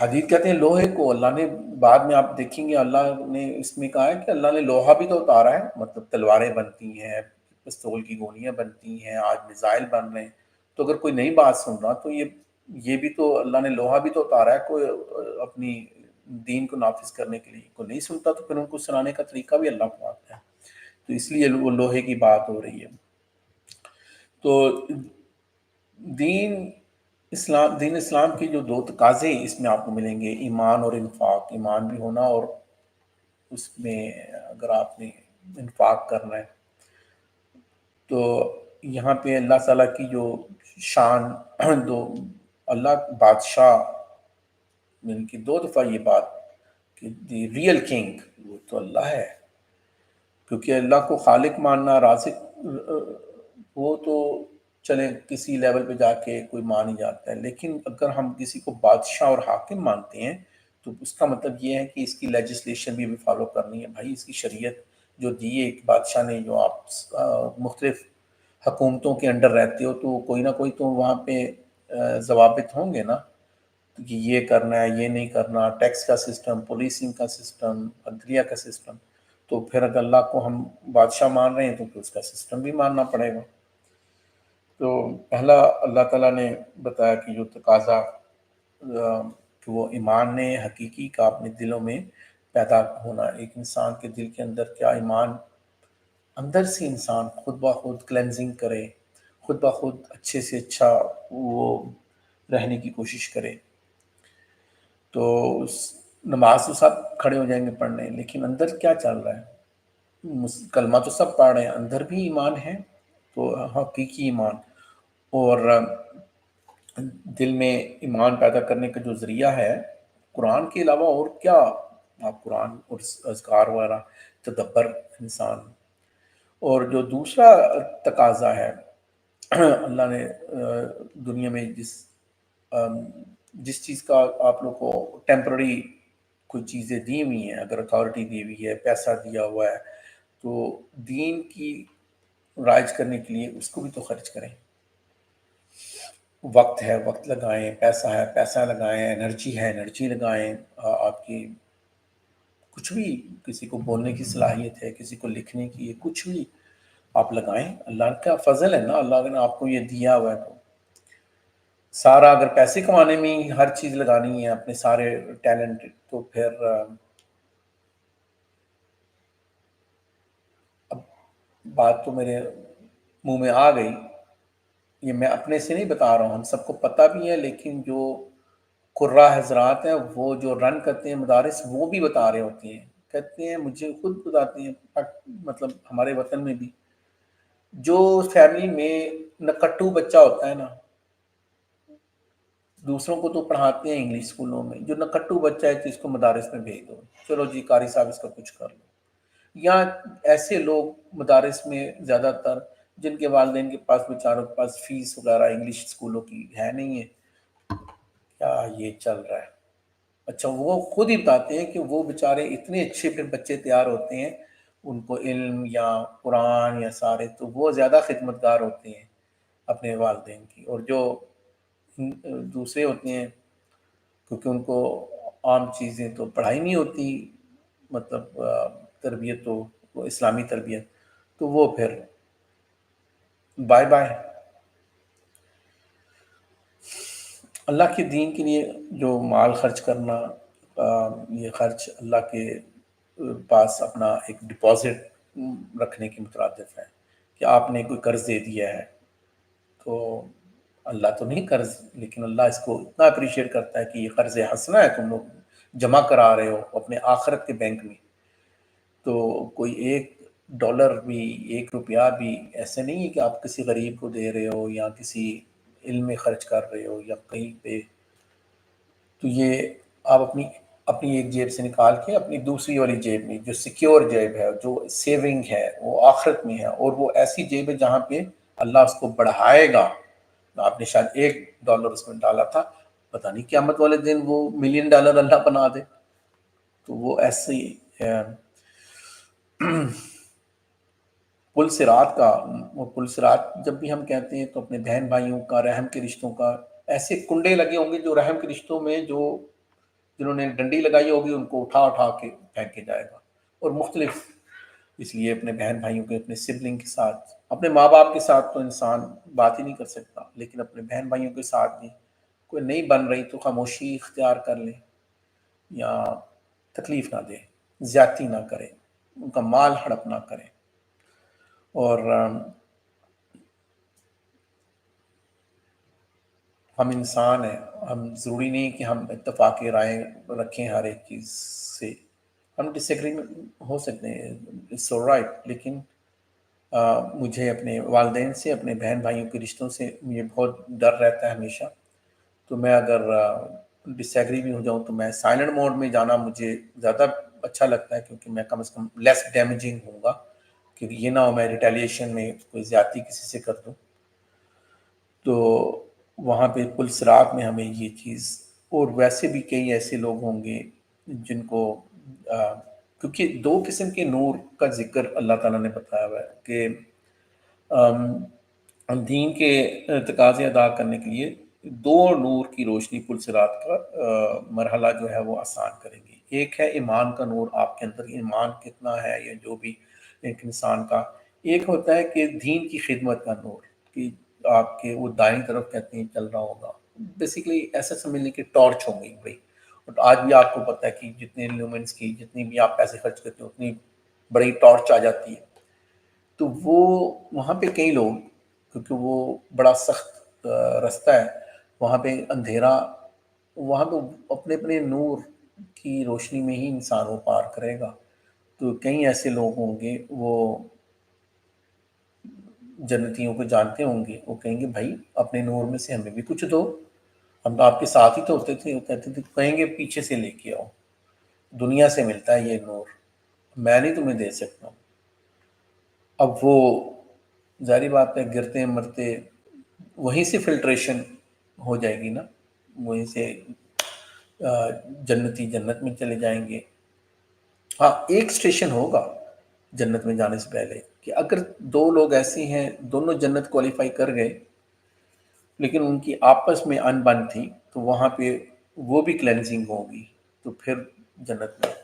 حدید کہتے ہیں لوہے کو اللہ نے، بعد میں آپ دیکھیں گے اللہ نے اس میں کہا ہے کہ اللہ نے لوہا بھی تو اتارا ہے، مطلب تلواریں بنتی ہیں، پستول کی گولیاں بنتی ہیں، آج میزائل بن رہے ہیں۔ تو اگر کوئی نئی بات سن رہا تو یہ بھی تو اللہ نے لوہا بھی تو اتارا ہے، کوئی اپنی دین کو نافذ کرنے کے لیے کوئی نہیں سنتا تو پھر ان کو سنانے کا طریقہ بھی اللہ کو آتا ہے، تو اس لیے وہ لوہے کی بات ہو رہی ہے۔ تو دین اسلام کی جو دو تقاضے اس میں آپ کو ملیں گے، ایمان اور انفاق، ایمان بھی ہونا، اور اس میں اگر آپ نے انفاق کرنا ہے تو یہاں پہ اللہ تعالیٰ کی جو شان، دو اللہ بادشاہ، یعنی کہ دو دفعہ یہ بات کہ دی ریئل کنگ وہ تو اللہ ہے، کیونکہ اللہ کو خالق ماننا، رازق، وہ تو چلیں کسی لیول پہ جا کے کوئی مان ہی جاتا ہے، لیکن اگر ہم کسی کو بادشاہ اور حاکم مانتے ہیں تو اس کا مطلب یہ ہے کہ اس کی لیجسلیشن بھی فالو کرنی ہے بھائی، اس کی شریعت جو دی ہے ایک بادشاہ نے، جو آپ مختلف حکومتوں کے انڈر رہتے ہو تو کوئی نہ کوئی تو وہاں پہ ضوابط ہوں گے نا، کہ یہ کرنا ہے، یہ نہیں کرنا، ٹیکس کا سسٹم، پولیسنگ کا سسٹم، عدلیہ کا سسٹم، تو پھر اگر اللہ کو ہم بادشاہ مان رہے ہیں تو پھر اس کا سسٹم بھی ماننا پڑے گا۔ تو پہلا اللہ تعالیٰ نے بتایا کہ جو تقاضا کہ وہ ایمان نے حقیقی کا اپنے دلوں میں پیدا ہونا، ایک انسان کے دل کے اندر کیا ایمان، اندر سے انسان خود بخود کلینزنگ کرے، خود بخود اچھے سے اچھا وہ رہنے کی کوشش کرے۔ تو نماز تو سب کھڑے ہو جائیں گے پڑھنے، لیکن اندر کیا چل رہا ہے؟ کلمہ تو سب پڑھ رہے ہیں، اندر بھی ایمان ہے، تو حقیقی ایمان اور دل میں ایمان پیدا کرنے کا جو ذریعہ ہے قرآن کے علاوہ اور کیا؟ آپ قرآن اور اذکار وغیرہ تدبر انسان۔ اور جو دوسرا تقاضا ہے اللہ نے دنیا میں جس چیز کا آپ لوگ کو ٹیمپرری کوئی چیزیں دی ہوئی ہیں، اگر اتھارٹی دی ہوئی ہے، پیسہ دیا ہوا ہے، تو دین کی رائج کرنے کے لیے اس کو بھی تو خرچ کریں۔ وقت ہے، وقت لگائیں، پیسہ ہے، پیسہ لگائیں، انرجی ہے، انرجی لگائیں، آپ کی کچھ بھی، کسی کو بولنے کی صلاحیت ہے، کسی کو لکھنے کی ہے، کچھ بھی آپ لگائیں۔ اللہ کا فضل ہے نا، اللہ نے آپ کو یہ دیا ہوا ہے، تو سارا اگر پیسے کمانے میں ہی ہر چیز لگانی ہے، اپنے سارے ٹیلنٹ، تو پھر اب بات تو میرے منہ میں آ گئی، یہ میں اپنے سے نہیں بتا رہا ہوں، ہم سب کو پتہ بھی ہے، لیکن جو قرہ حضرات ہیں وہ جو رن کرتے ہیں مدارس، وہ بھی بتا رہے ہوتے ہیں، کہتے ہیں، مجھے خود بتاتے ہیں، مطلب ہمارے وطن میں بھی جو فیملی میں نکٹو بچہ ہوتا ہے نا، دوسروں کو تو پڑھاتے ہیں انگلش اسکولوں میں، جو نکٹو بچہ ہے تو اس کو مدارس میں بھیج دو، چلو جی قاری صاحب اس کا کچھ کر لو۔ یا ایسے لوگ مدارس میں زیادہ تر جن کے والدین کے پاس بیچاروں کے پاس فیس وغیرہ انگلش اسکولوں کی ہے نہیں ہے، کیا یہ چل رہا ہے؟ اچھا، وہ خود ہی بتاتے ہیں کہ وہ بیچارے اتنے اچھے پھر بچے تیار ہوتے ہیں، ان کو علم یا قرآن یا سارے، تو وہ زیادہ خدمتگار ہوتے ہیں اپنے والدین کی، اور جو دوسرے ہوتے ہیں کیونکہ ان کو عام چیزیں تو پڑھائی نہیں ہوتی، مطلب تربیت تو وہ اسلامی تربیت، تو وہ پھر بائے بائے۔ اللہ کے دین کے لیے جو مال خرچ کرنا، یہ خرچ اللہ کے پاس اپنا ایک ڈپازٹ رکھنے کے مترادف ہے، کہ آپ نے کوئی قرض دے دیا ہے تو اللہ تو نہیں قرض، لیکن اللہ اس کو اتنا اپریشیٹ کرتا ہے کہ یہ قرض حسنہ ہے، تم لوگ جمع کرا رہے ہو اپنے آخرت کے بینک میں، تو کوئی $1 بھی، $1 بھی ایسے نہیں ہے کہ آپ کسی غریب کو دے رہے ہو یا کسی علم میں خرچ کر رہے ہو یا کہیں پہ، تو یہ آپ اپنی ایک جیب سے نکال کے اپنی دوسری والی جیب میں، جو سیکیور جیب ہے، جو سیونگ ہے، وہ آخرت میں ہے، اور وہ ایسی جیب ہے جہاں پہ اللہ اس کو بڑھائے گا۔ آپ نے شاید $1 اس میں ڈالا تھا، پتہ نہیں قیامت والے دن وہ $1,000,000 اللہ بنا دے، تو وہ ایسے ہی پل صراط کا، وہ پل صراط جب بھی ہم کہتے ہیں تو اپنے بہن بھائیوں کا، رحم کے رشتوں کا، ایسے کنڈے لگے ہوں گے جو رحم کے رشتوں میں جو جنہوں نے ڈنڈی لگائی ہوگی ان کو اٹھا اٹھا کے پھینکے جائے گا، اور مختلف، اس لیے اپنے بہن بھائیوں کے، اپنے سبلنگ کے ساتھ، اپنے ماں باپ کے ساتھ تو انسان بات ہی نہیں کر سکتا، لیکن اپنے بہن بھائیوں کے ساتھ بھی کوئی نہیں بن رہی تو خاموشی اختیار کر لے، یا تکلیف نہ دے، زیادتی نہ کرے، ان کا مال ہڑپ نہ کرے۔ اور ہم انسان ہیں، ہم ضروری نہیں کہ ہم اتفاق رائے رکھیں ہر ایک چیز سے، ہم ڈس ایگری ہو سکتے ہیں، اٹس آل رائٹ، لیکن مجھے اپنے والدین سے، اپنے بہن بھائیوں کے رشتوں سے مجھے بہت ڈر رہتا ہے ہمیشہ، تو میں اگر ڈس ایگری بھی ہو جاؤں تو میں سائلنٹ موڈ میں جانا مجھے زیادہ اچھا لگتا ہے، کیونکہ میں کم از کم لیس ڈیمیجنگ ہوں گا، کیونکہ یہ نہ ہو میں ریٹیلیشن میں کوئی زیادتی کسی سے کر دوں۔ تو وہاں پہ پل صراط میں ہمیں یہ چیز، اور ویسے بھی کئی ایسے لوگ ہوں گے جن کو کیونکہ 2 قسم کے نور کا ذکر اللہ تعالیٰ نے بتایا ہوا ہے کہ دین کے تقاضے ادا کرنے کے لیے دو نور کی روشنی پل صراط کا مرحلہ جو ہے وہ آسان کریں گی. ایک ہے ایمان کا نور، آپ کے اندر ایمان کتنا ہے یا جو بھی ایک انسان کا. ایک ہوتا ہے کہ دین کی خدمت کا نور، کہ آپ کے وہ دائیں طرف کہتے ہیں چل رہا ہوگا. بیسیکلی ایسا سمجھ لیں کہ ٹارچ ہو گئی بھائی. اور آج بھی آپ کو پتہ ہے کہ جتنے لومنس کی جتنی بھی آپ پیسے خرچ کرتے ہو اتنی بڑی ٹارچ آ جاتی ہے. تو وہ وہاں پہ کئی لوگ، کیونکہ وہ بڑا سخت رستہ ہے، وہاں پہ اندھیرا، وہاں پہ اپنے اپنے نور کی روشنی میں ہی انسان وہ پار کرے گا. تو کئی ایسے لوگ ہوں گے وہ جنتیوں کو جانتے ہوں گے، وہ کہیں گے بھائی اپنے نور میں سے ہمیں بھی کچھ دو، ہم تو آپ کے ساتھ ہی تو ہوتے تھے. وہ کہتے تھے، کہیں گے پیچھے سے لے کے آؤ، دنیا سے ملتا ہے یہ نور، میں نہیں تمہیں دے سکتا. اب وہ ظاہری بات ہے گرتے مرتے وہیں سے فلٹریشن ہو جائے گی نا، وہیں سے جنتی جنت میں چلے جائیں گے. ہاں ایک سٹیشن ہوگا جنت میں جانے سے پہلے، کہ اگر دو لوگ ایسے ہیں دونوں جنت کوالیفائی کر گئے لیکن ان کی آپس میں ان بن تھی، تو وہاں پہ وہ بھی کلینزنگ ہوگی، تو پھر جنت میں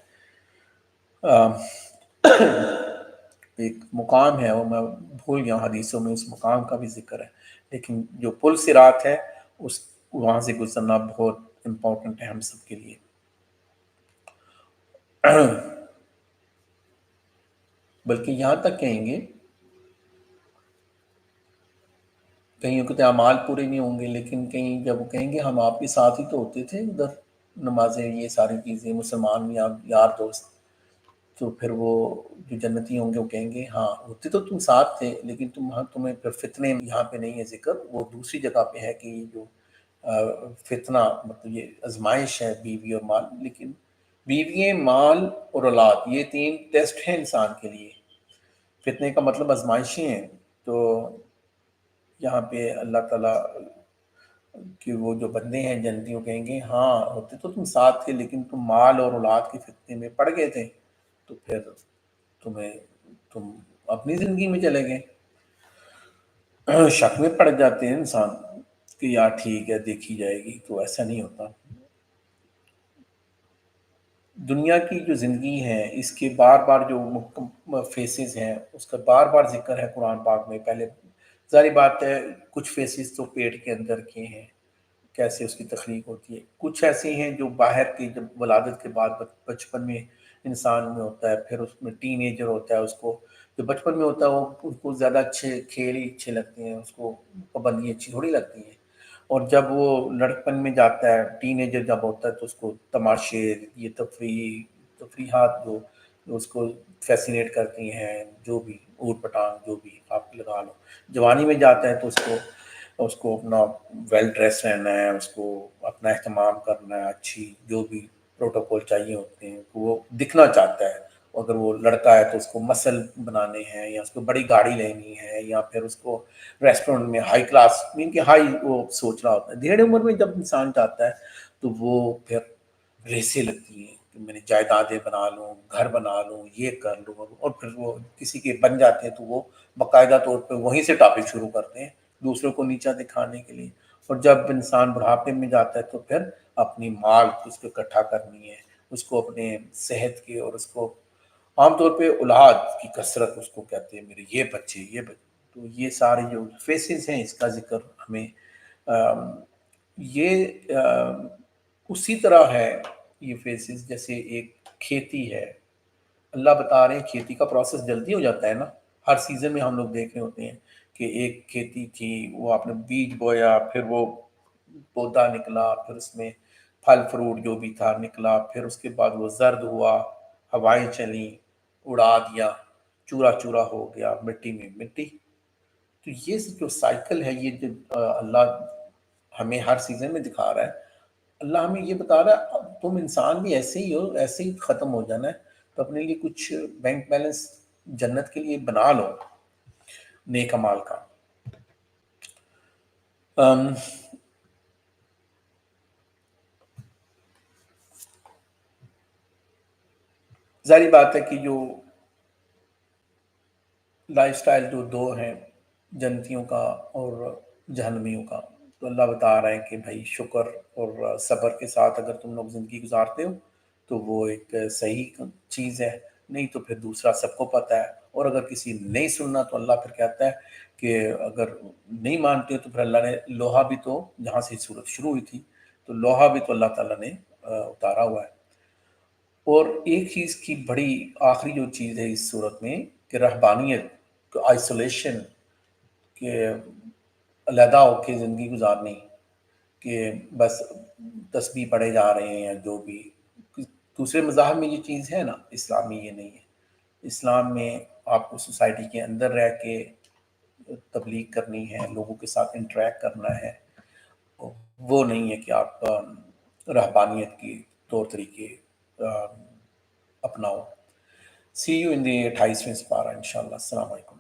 ایک مقام ہے، وہ میں بھول گیا ہوں، حدیثوں میں اس مقام کا بھی ذکر ہے. لیکن جو پل صراط ہے اس وہاں سے گزرنا بہت امپورٹنٹ ہے ہم سب کے لیے. بلکہ یہاں تک کہیں گے کہیں کے اعمال پورے نہیں ہوں گے، لیکن کہیں جب وہ کہیں گے ہم آپ کے ساتھ ہی تو ہوتے تھے ادھر، نمازیں یہ ساری چیزیں، مسلمان یار دوست. تو پھر وہ جو جنتی ہوں گے وہ کہیں گے ہاں ہوتے تو تم ساتھ تھے، لیکن تمہیں پھر فتنے یہاں پہ نہیں ہے ذکر، وہ دوسری جگہ پہ ہے کہ یہ جو فتنہ مطلب یہ آزمائش ہے بیوی اور مال. لیکن بیوی، مال اور اولاد یہ تین ٹیسٹ ہیں انسان کے لیے. فتنے کا مطلب آزمائشیں ہیں. تو یہاں پہ اللہ تعالیٰ کہ وہ جو بندے ہیں جنتیوں کہیں گے ہاں ہوتے تو تم ساتھ تھے، لیکن تم مال اور اولاد کے فتنے میں پڑ گئے تھے، تو پھر تم اپنی زندگی میں چلے گئے. شک میں پڑ جاتے ہیں انسان کہ یار ٹھیک ہے دیکھی جائے گی، تو ایسا نہیں ہوتا. دنیا کی جو زندگی ہے اس کے بار بار جو فیسز ہیں اس کا بار بار ذکر ہے قرآن پاک میں. پہلے ظاہری بات ہے کچھ فیسز تو پیٹ کے اندر کے ہیں، کیسے اس کی تخلیق ہوتی ہے. کچھ ایسے ہیں جو باہر کی جب ولادت کے بعد بچپن میں انسان میں ہوتا ہے، پھر اس میں ٹین ایجر ہوتا ہے، اس کو جو بچپن میں ہوتا ہے وہ اس کو زیادہ اچھے کھیل ہی اچھے لگتے ہیں، اس کو پابندی اچھی تھوڑی لگتی ہیں. اور جب وہ لڑکپن میں جاتا ہے، ٹین ایجر جب ہوتا ہے، تو اس کو تماشے، یہ تفریحات جو اس کو فیسینیٹ کرتی ہیں، جو بھی اوٹ پٹانگ جو بھی آپ لگا لو. جوانی میں جاتا ہے تو اس کو اپنا ویل ڈریس رہنا ہے، اس کو اپنا اہتمام کرنا ہے، اچھی جو بھی پروٹوکول چاہیے ہوتے ہیں وہ دکھنا چاہتا ہے. اگر وہ لڑکا ہے تو اس کو مسل بنانے ہیں، یا اس کو بڑی گاڑی لینی ہے، یا پھر اس کو ریسٹورنٹ میں ہائی کلاس مین کہ ہائی وہ سوچ رہا ہوتا ہے. دھیڑے عمر میں جب انسان چاہتا ہے تو وہ پھر ریسیں لگتی ہیں کہ میں نے جائیدادیں بنا لوں، گھر بنا لوں، یہ کر لوں. اور پھر وہ کسی کے بن جاتے ہیں تو وہ باقاعدہ طور پہ وہیں سے ٹاپک شروع کرتے ہیں دوسروں کو نیچا دکھانے کے لیے. اور جب انسان بڑھاپے میں جاتا ہے تو پھر اپنی مال اس کو اکٹھا کرنی ہے، اس کو اپنے صحت کی، اور اس کو عام طور پہ اولاد کی کثرت اس کو کہتے ہیں میرے یہ بچے یہ بچے. تو یہ سارے جو فیسز ہیں اس کا ذکر ہمیں یہ اسی طرح ہے. یہ فیسز جیسے ایک کھیتی ہے، اللہ بتا رہے ہیں کھیتی کا پروسیس جلدی ہو جاتا ہے نا. ہر سیزن میں ہم لوگ دیکھ رہے ہوتے ہیں کہ ایک کھیتی تھی، وہ آپ نے بیج بویا، پھر وہ پودا نکلا، پھر اس میں پھل فروٹ جو بھی تھا نکلا، پھر اس کے بعد وہ زرد ہوا، ہوائیں چلیں، اڑا دیا، چورا چورا ہو گیا مٹی میں مٹی. تو یہ جو سائیکل ہے، یہ جو اللہ ہمیں ہر سیزن میں دکھا رہا ہے، اللہ ہمیں یہ بتا رہا ہے اب تم انسان بھی ایسے ہی ہو، ایسے ہی ختم ہو جانا ہے، تو اپنے لیے کچھ بینک بیلنس جنت کے لیے بنا لو نیک امال کا. ظاہری بات ہے کہ جو لائف سٹائل جو دو ہیں جنتیوں کا اور جہنمیوں کا، تو اللہ بتا رہے ہیں کہ بھائی شکر اور صبر کے ساتھ اگر تم لوگ زندگی گزارتے ہو تو وہ ایک صحیح چیز ہے، نہیں تو پھر دوسرا سب کو پتہ ہے۔ اور اگر کسی نہیں سننا تو اللہ پھر کہتا ہے کہ اگر نہیں مانتے ہو تو پھر اللہ نے لوہا بھی، تو جہاں سے صورت شروع ہوئی تھی تو لوہا بھی تو اللہ تعالیٰ نے اتارا ہوا ہے۔ اور ایک چیز کی بڑی آخری جو چیز ہے اس صورت میں کہ رہبانیت، آئسولیشن، کہ علیحدہ ہو کے زندگی گزارنی، کہ بس تسبیح پڑھے جا رہے ہیں یا جو بھی دوسرے مذاہب میں یہ چیز ہے نا، اسلام میں یہ نہیں ہے۔ اسلام میں آپ کو سوسائٹی کے اندر رہ کے تبلیغ کرنی ہے، لوگوں کے ساتھ انٹریکٹ کرنا ہے، وہ نہیں ہے کہ آپ رہبانیت کی طور طریقے اپناؤ۔ سی یو ان دی 28ویں سپارہ انشاءاللہ۔ السلام علیکم۔